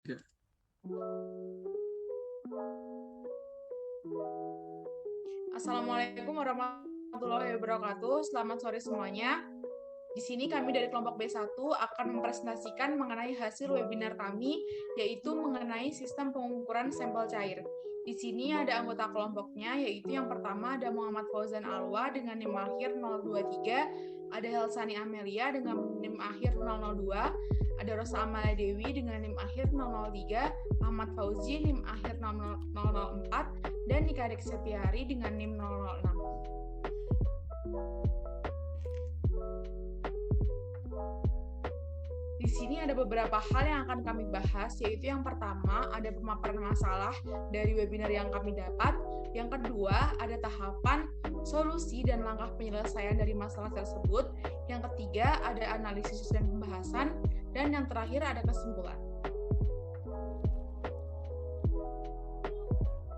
Ya. Assalamualaikum warahmatullahi wabarakatuh. Selamat sore semuanya. Di sini kami dari kelompok B1 akan mempresentasikan mengenai hasil webinar kami, yaitu mengenai sistem pengukuran sampel cair. Di sini ada anggota kelompoknya, yaitu yang pertama ada Muhammad Fauzan Alwa dengan NIM akhir 023, ada Helsani Amelia dengan NIM akhir 002, ada Rosa Amalia Dewi dengan NIM akhir 003, Ahmad Fauzi NIM akhir 004, dan Nika Dek Setiari dengan NIM 006. Di sini ada beberapa hal yang akan kami bahas, yaitu yang pertama ada pemaparan masalah dari webinar yang kami dapat, yang kedua ada tahapan, solusi, dan langkah penyelesaian dari masalah tersebut, yang ketiga ada analisis dan pembahasan, dan yang terakhir ada kesimpulan.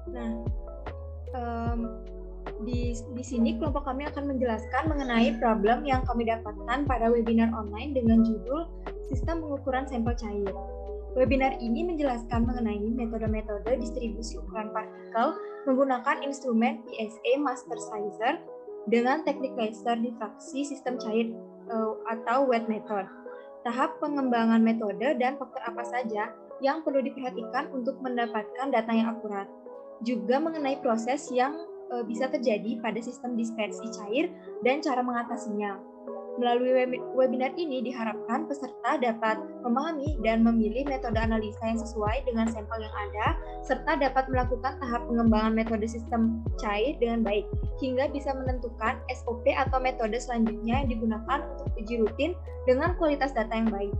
Nah, di sini kelompok kami akan menjelaskan mengenai problem yang kami dapatkan pada webinar online dengan judul Sistem Pengukuran Sampel Cair. Webinar ini menjelaskan mengenai metode-metode distribusi ukuran partikel menggunakan instrumen PSA Master Sizer dengan teknik laser difraksi sistem cair atau wet method. Tahap pengembangan metode dan faktor apa saja yang perlu diperhatikan untuk mendapatkan data yang akurat. Juga mengenai proses yang bisa terjadi pada sistem dispersi cair dan cara mengatasinya. Melalui webinar ini diharapkan peserta dapat memahami dan memilih metode analisa yang sesuai dengan sampel yang ada, serta dapat melakukan tahap pengembangan metode sistem cair dengan baik, hingga bisa menentukan SOP atau metode selanjutnya yang digunakan untuk uji rutin dengan kualitas data yang baik.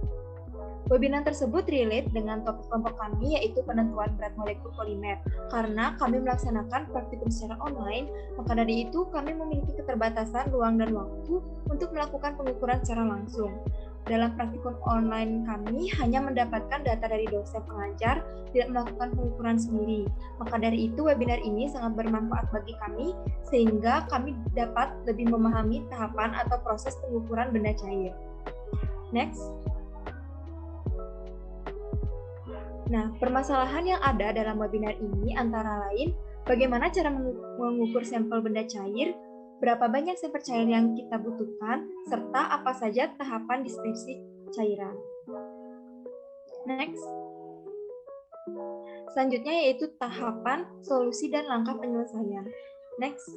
Webinar tersebut relate dengan topik kelompok kami, yaitu penentuan berat molekul polimer. Karena kami melaksanakan praktikum secara online, maka dari itu kami memiliki keterbatasan ruang dan waktu untuk melakukan pengukuran secara langsung. Dalam praktikum online kami hanya mendapatkan data dari dosen pengajar, tidak melakukan pengukuran sendiri. Maka dari itu webinar ini sangat bermanfaat bagi kami, sehingga kami dapat lebih memahami tahapan atau proses pengukuran benda cair. Next. Nah, permasalahan yang ada dalam webinar ini antara lain, bagaimana cara mengukur sampel benda cair, berapa banyak sampel cair yang kita butuhkan, serta apa saja tahapan dispersi cairan. Next. Selanjutnya yaitu tahapan, solusi, dan langkah penyelesaian. Next.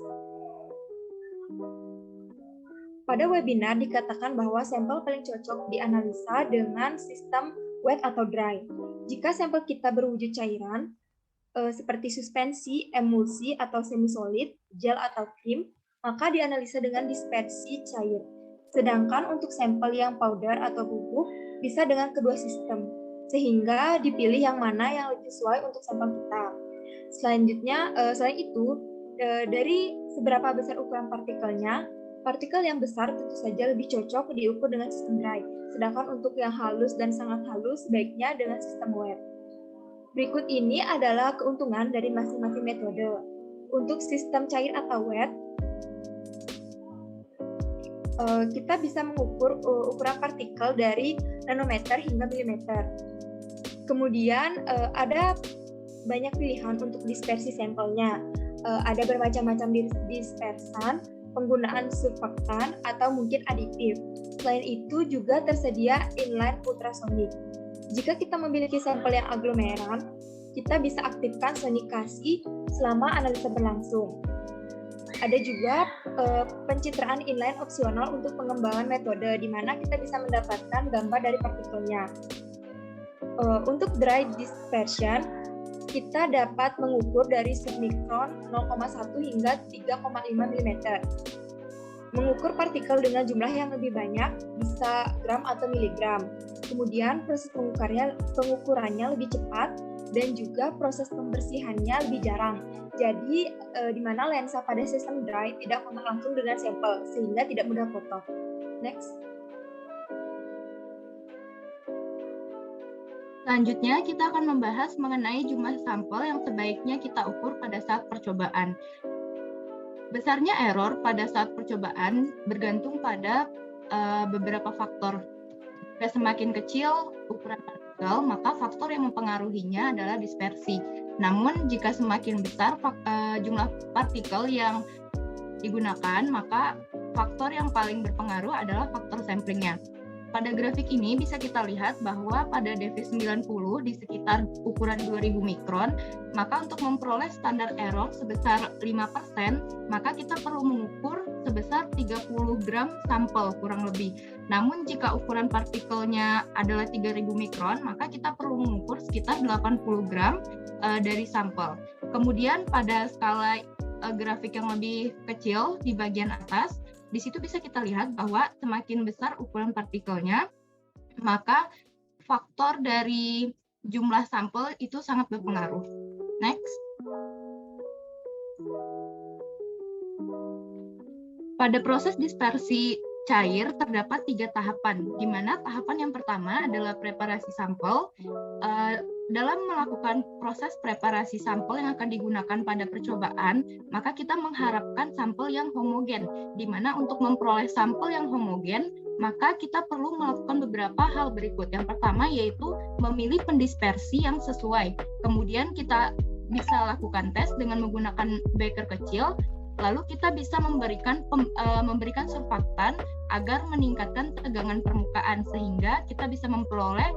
Pada webinar dikatakan bahwa sampel paling cocok dianalisa dengan sistem wet atau dry. Jika sampel kita berwujud cairan, seperti suspensi, emulsi, atau semi-solid, gel atau krim, maka dianalisa dengan dispersi cair. Sedangkan untuk sampel yang powder atau bubuk, bisa dengan kedua sistem, sehingga dipilih yang mana yang lebih sesuai untuk sampel kita. Selanjutnya, selain itu, dari seberapa besar ukuran partikelnya, partikel yang besar tentu saja lebih cocok diukur dengan sistem dry, sedangkan untuk yang halus dan sangat halus sebaiknya dengan sistem wet. Berikut ini adalah keuntungan dari masing-masing metode. Untuk sistem cair atau wet, kita bisa mengukur ukuran partikel dari nanometer hingga milimeter. Kemudian ada banyak pilihan untuk dispersi sampelnya. Ada bermacam-macam dispersan, penggunaan surfaktan, atau mungkin aditif. Selain itu juga tersedia inline ultrasonic. Jika kita memiliki sampel yang aglomeran, kita bisa aktifkan sonikasi selama analisa berlangsung. Ada juga pencitraan inline opsional untuk pengembangan metode, di mana kita bisa mendapatkan gambar dari partikelnya. Untuk dry dispersion, kita dapat mengukur dari submikron 0,1 hingga 3,5 mm. Mengukur partikel dengan jumlah yang lebih banyak, bisa gram atau miligram. Kemudian proses pengukurannya lebih cepat dan juga proses pembersihannya lebih jarang. Jadi, di mana lensa pada sistem dry tidak kontak langsung dengan sampel, sehingga tidak mudah kotor. Next. Selanjutnya, kita akan membahas mengenai jumlah sampel yang sebaiknya kita ukur pada saat percobaan. Besarnya error pada saat percobaan bergantung pada beberapa faktor. Jika semakin kecil ukuran partikel partikel, maka faktor yang mempengaruhinya adalah dispersi. Namun jika semakin besar jumlah partikel yang digunakan, maka faktor yang paling berpengaruh adalah faktor samplingnya. Pada grafik ini bisa kita lihat bahwa pada DV90 di sekitar ukuran 2000 mikron, maka untuk memperoleh standar error sebesar 5%, maka kita perlu mengukur sebesar 30 gram sampel kurang lebih. Namun jika ukuran partikelnya adalah 3000 mikron, maka kita perlu mengukur sekitar 80 gram dari sampel. Kemudian pada skala grafik yang lebih kecil di bagian atas, di situ bisa kita lihat bahwa semakin besar ukuran partikelnya, maka faktor dari jumlah sampel itu sangat berpengaruh. Next. Pada proses dispersi cair terdapat 3 tahapan, di mana tahapan yang pertama adalah preparasi sampel. Dalam melakukan proses preparasi sampel yang akan digunakan pada percobaan, maka kita mengharapkan sampel yang homogen, di mana untuk memperoleh sampel yang homogen, maka kita perlu melakukan beberapa hal berikut. Yang pertama yaitu memilih pendispersi yang sesuai. Kemudian kita bisa lakukan tes dengan menggunakan beker kecil, lalu kita bisa memberikan surfaktan agar meningkatkan tegangan permukaan, sehingga kita bisa memperoleh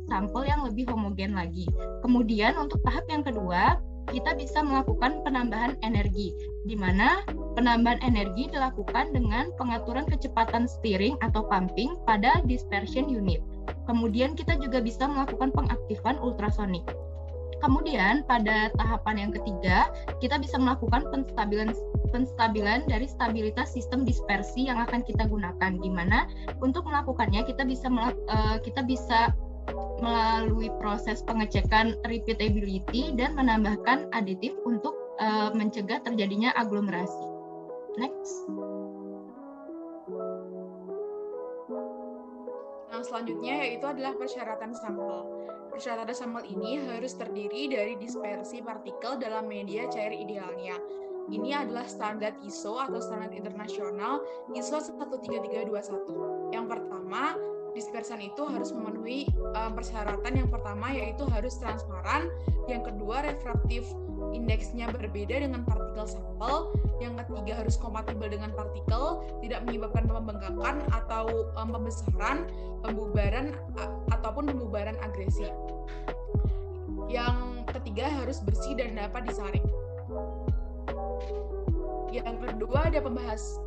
sampel yang lebih homogen lagi. Kemudian untuk tahap yang kedua, kita bisa melakukan penambahan energi, di mana penambahan energi dilakukan dengan pengaturan kecepatan steering atau pumping pada dispersion unit. Kemudian kita juga bisa melakukan pengaktifan ultrasonik. Kemudian pada tahapan yang ketiga, kita bisa melakukan penstabilan dari stabilitas sistem dispersi yang akan kita gunakan, di mana untuk melakukannya kita bisa melalui proses pengecekan repeatability dan menambahkan aditif untuk mencegah terjadinya aglomerasi. Next. Yang selanjutnya yaitu adalah persyaratan sampel. Persyaratan sampel ini harus terdiri dari dispersi partikel dalam media cair idealnya. Ini adalah standar ISO atau standar internasional ISO 13321. Yang pertama, dispersan itu harus memenuhi persyaratan yang pertama yaitu harus transparan, yang kedua refraktif indeksnya berbeda dengan partikel sampel, yang ketiga harus kompatibel dengan partikel, tidak menyebabkan pembengkakan atau pembesaran, pembubaran ataupun pembubaran agresi. Yang ketiga harus bersih dan dapat disaring. Yang kedua ada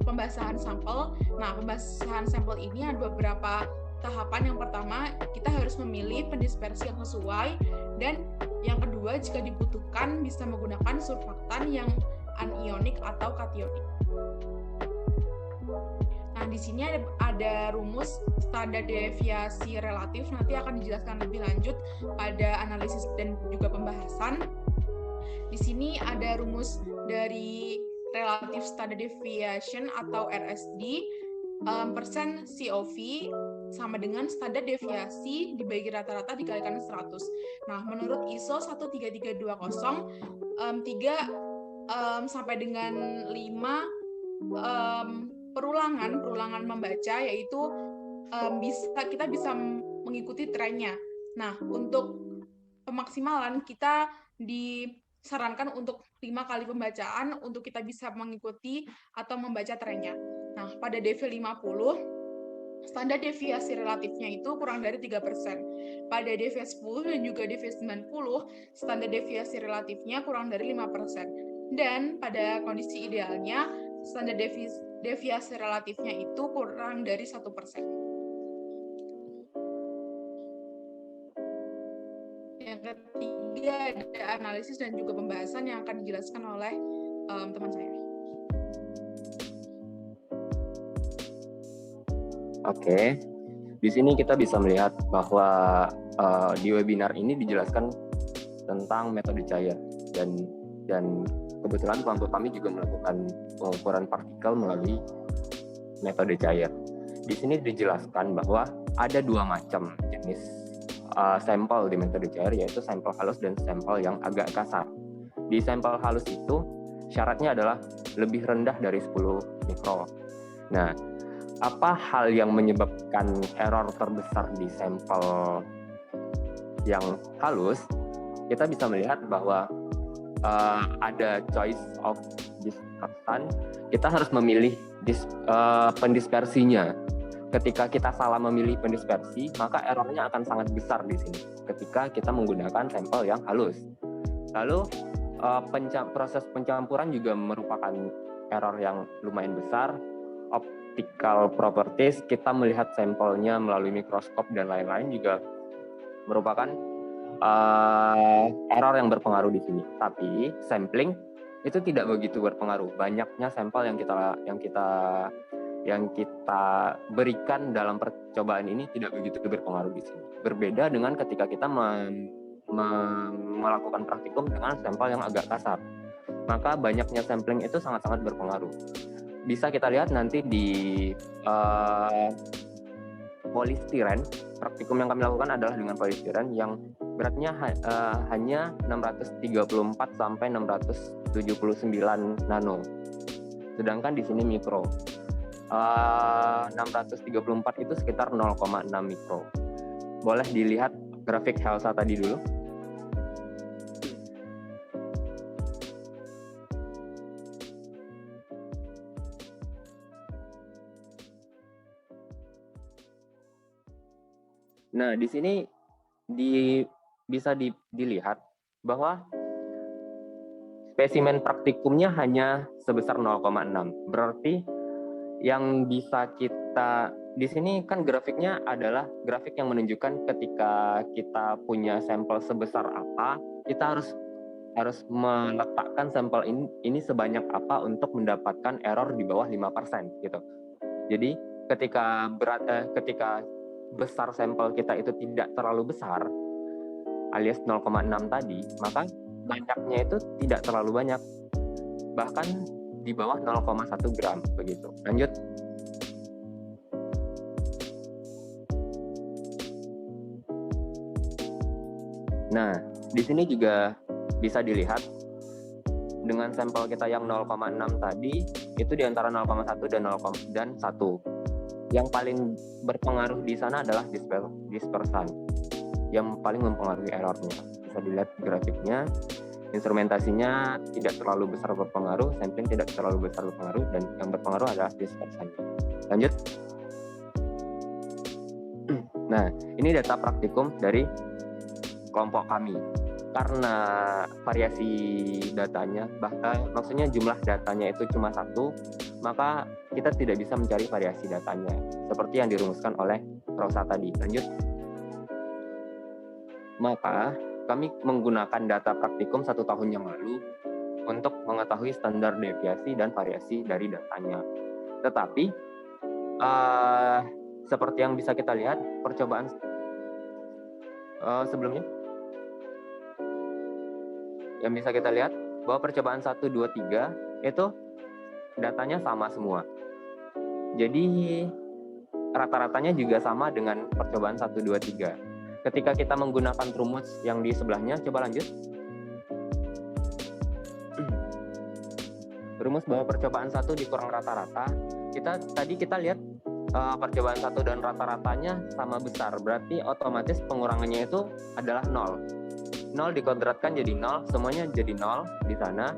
pembasahan sampel. Nah, pembasahan sampel ini ada beberapa tahapan. Yang pertama, kita harus memilih pendispersi yang sesuai, dan yang kedua, jika dibutuhkan bisa menggunakan surfaktan yang anionik atau kationik. Nah, di sini ada rumus standar deviasi relatif, nanti akan dijelaskan lebih lanjut pada analisis dan juga pembahasan. Di sini ada rumus dari relative standard deviation atau RSD, persen COV sama dengan standar deviasi dibagi rata-rata dikalikan 100. Nah, menurut ISO 13320, 3 sampai dengan 5 perulangan membaca, yaitu kita bisa mengikuti trennya. Nah, untuk pemaksimalan kita disarankan untuk 5 kali pembacaan untuk kita bisa mengikuti atau membaca trennya. Nah, pada DV50 standar deviasi relatifnya itu kurang dari 3%. Pada DV10 dan juga DV90 standar deviasi relatifnya kurang dari 5%. Dan pada kondisi idealnya standar deviasi relatifnya itu kurang dari 1%. Yang ketiga ada analisis dan juga pembahasan yang akan dijelaskan oleh teman saya. Oke, di sini kita bisa melihat bahwa di webinar ini dijelaskan tentang metode cair, dan kebetulan kelompok kami juga melakukan pengukuran partikel melalui metode cair. Di sini dijelaskan bahwa ada 2 macam jenis sampel di metode cair, yaitu sampel halus dan sampel yang agak kasar. Di sampel halus itu syaratnya adalah lebih rendah dari 10 mikron. Nah, apa hal yang menyebabkan error terbesar di sampel yang halus, kita bisa melihat bahwa ada choice of dispersion. Kita harus memilih pendispersinya. Ketika kita salah memilih pendispersi, maka errornya akan sangat besar di sini ketika kita menggunakan sampel yang halus. Lalu proses pencampuran juga merupakan error yang lumayan besar. Optical properties, kita melihat sampelnya melalui mikroskop dan lain-lain juga merupakan error yang berpengaruh di sini. Tapi sampling itu tidak begitu berpengaruh. Banyaknya sampel yang kita berikan dalam percobaan ini tidak begitu berpengaruh di sini. Berbeda dengan ketika kita melakukan praktikum dengan sampel yang agak kasar. Maka banyaknya sampling itu sangat-sangat berpengaruh. Bisa kita lihat nanti di polistiren. Praktikum yang kami lakukan adalah dengan polistiren yang beratnya hanya 634 sampai 679 nano. Sedangkan di sini mikro. 634 itu sekitar 0,6 mikro. Boleh dilihat grafik Helsa tadi dulu. Nah, di sini bisa dilihat bahwa spesimen praktikumnya hanya sebesar 0,6. Berarti yang bisa kita di sini kan grafiknya adalah grafik yang menunjukkan ketika kita punya sampel sebesar apa, kita harus meletakkan sampel ini sebanyak apa untuk mendapatkan error di bawah 5% gitu. Jadi ketika besar sampel kita itu tidak terlalu besar alias 0,6 tadi, maka banyaknya itu tidak terlalu banyak. Bahkan di bawah 0,1 gram begitu. Lanjut. Nah, di sini juga bisa dilihat dengan sampel kita yang 0,6 tadi itu di antara 0,1 dan 1. Yang paling berpengaruh di sana adalah dispersan. Yang paling mempengaruhi errornya. Bisa dilihat grafiknya. Instrumentasinya tidak terlalu besar berpengaruh, sampling tidak terlalu besar berpengaruh, dan yang berpengaruh adalah dispersannya. Lanjut. Nah, ini data praktikum dari kelompok kami. Karena variasi datanya, maksudnya jumlah datanya itu cuma 1, maka kita tidak bisa mencari variasi datanya, seperti yang dirumuskan oleh Rosa tadi. Lanjut. Maka kami menggunakan data praktikum 1 tahun yang lalu untuk mengetahui standar deviasi dan variasi dari datanya. Tetapi seperti yang bisa kita lihat percobaan sebelumnya, yang bisa kita lihat bahwa percobaan 1, 2, 3 itu datanya sama semua. Jadi rata-ratanya juga sama dengan percobaan 1, 2, 3. Ketika kita menggunakan rumus yang di sebelahnya, coba lanjut. Rumus bahwa percobaan 1 dikurang rata-rata, kita lihat percobaan 1 dan rata-ratanya sama besar, berarti otomatis pengurangannya itu adalah 0. 0 dikodratkan jadi 0, semuanya jadi 0 di sana,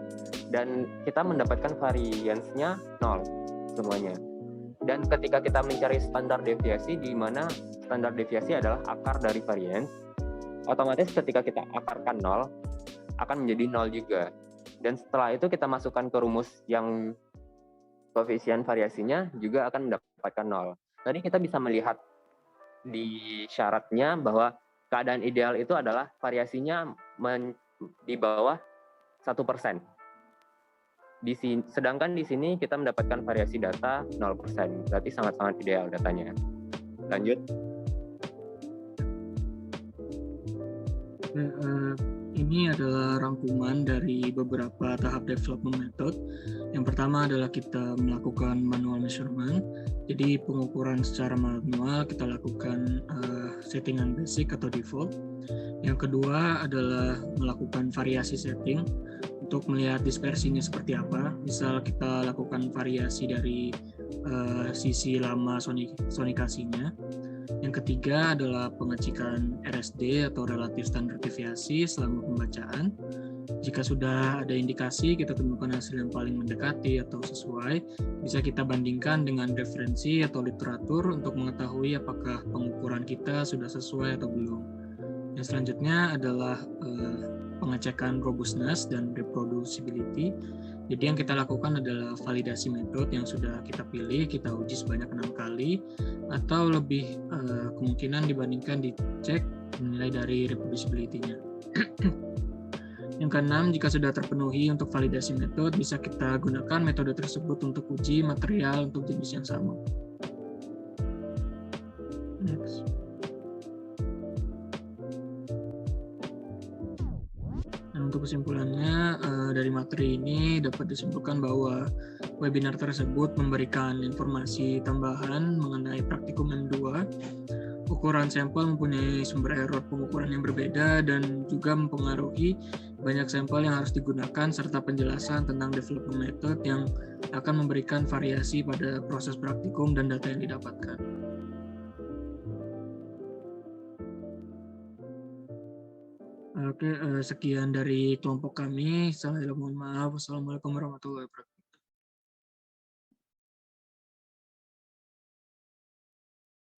dan kita mendapatkan variance-nya 0 semuanya. Dan ketika kita mencari standar deviasi, di mana standar deviasi adalah akar dari variance, otomatis ketika kita akarkan 0, akan menjadi 0 juga. Dan setelah itu kita masukkan ke rumus yang koefisien variasinya juga akan mendapatkan 0. Tadi kita bisa melihat di syaratnya bahwa keadaan ideal itu adalah variasinya di bawah 1%. Sedangkan di sini kita mendapatkan variasi data 0%, berarti sangat-sangat ideal datanya. Lanjut. Ini adalah rangkuman dari beberapa tahap development method. Yang pertama adalah kita melakukan manual measurement. Jadi pengukuran secara manual kita lakukan settingan basic atau default. Yang kedua adalah melakukan variasi setting untuk melihat dispersinya seperti apa. Misal kita lakukan variasi dari sisi lama sonikasinya. Yang ketiga adalah pengecekan RSD atau relatif standar deviasi selama pembacaan. Jika sudah ada indikasi kita temukan hasil yang paling mendekati atau sesuai, bisa kita bandingkan dengan referensi atau literatur untuk mengetahui apakah pengukuran kita sudah sesuai atau belum. Yang selanjutnya adalah pengecekan robustness dan reproducibility. Jadi yang kita lakukan adalah validasi metode yang sudah kita pilih, kita uji sebanyak 6 kali, atau lebih kemungkinan dibandingkan dicek nilai dari reproducibility-nya. Yang keenam, jika sudah terpenuhi untuk validasi metode, bisa kita gunakan metode tersebut untuk uji material untuk jenis yang sama. Next. Nah, untuk kesimpulannya, dari materi ini dapat disimpulkan bahwa webinar tersebut memberikan informasi tambahan mengenai praktikum M2. Ukuran sampel mempunyai sumber error pengukuran yang berbeda dan juga mempengaruhi banyak sampel yang harus digunakan serta penjelasan tentang development method yang akan memberikan variasi pada proses praktikum dan data yang didapatkan. Oke, sekian dari kelompok kami. Saya mohon maaf. Wassalamualaikum warahmatullahi wabarakatuh.